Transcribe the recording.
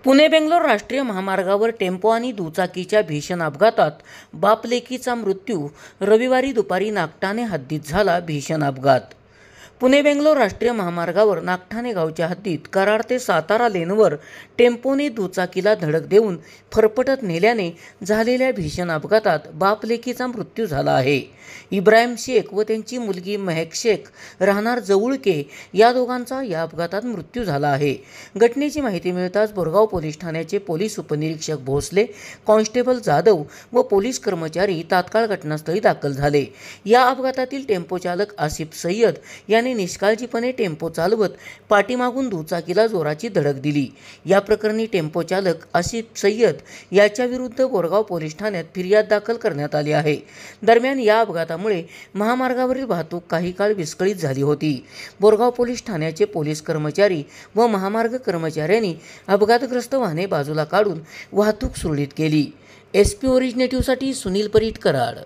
पुणे बेंगलोर राष्ट्रीय महामार्गावर टेम्पो आणि दुचाकीच्या भीषण अपघातात बाप लेकीचा मृत्यू। रविवारी दुपारी नागठाणे हद्दीत झाला भीषण अपघात। पुणे बेंगलोर राष्ट्रीय महामार्गावर नागठाणे गावच्या हद्दीत कराड ते सातारा लेनवर टेम्पोने दुचाकीला धडक देऊन फरफटत नेल्याने झालेल्या भीषण अपघातात बाप लेकीचा मृत्यू झाला आहे। इब्राहिम शेख व त्यांची मुलगी महक शेख राहणार जवळके या दोघांचा या अपघातात मृत्यू झाला आहे। घटनेची माहिती मिळताच बोरगाव पोलीस ठाण्याचे पोलीस उपनिरीक्षक भोसले, कॉन्स्टेबल जाधव व पोलीस कर्मचारी तात्काळ घटनास्थळी दाखल झाले। या अपघातातील टेम्पो चालक आसिफ सय्यद याने निष्काळजीपणे टेम्पो चालवत पाठीमागून दुचाकीला जोराची धडक दिली। या प्रकरणी टेम्पो चालक आसिफ सय्यद याच्या विरुद्ध बोरगाव पोलीस ठाण्यात फिर्याद दाखल करण्यात आली आहे। दरम्यान या अपघातामुळे महामार्गावरील वाहतूक काही काळ विस्कळीत झाली होती। बोरगाव पोलीस ठाण्याचे पोलीस कर्मचारी व महामार्ग कर्मचाऱ्यांनी अपघातग्रस्त वाहने बाजूला काढून वाहतूक सुरळीत केली। SP ओरिजिनेटिव्हसाठी सुनील परीट, कराड।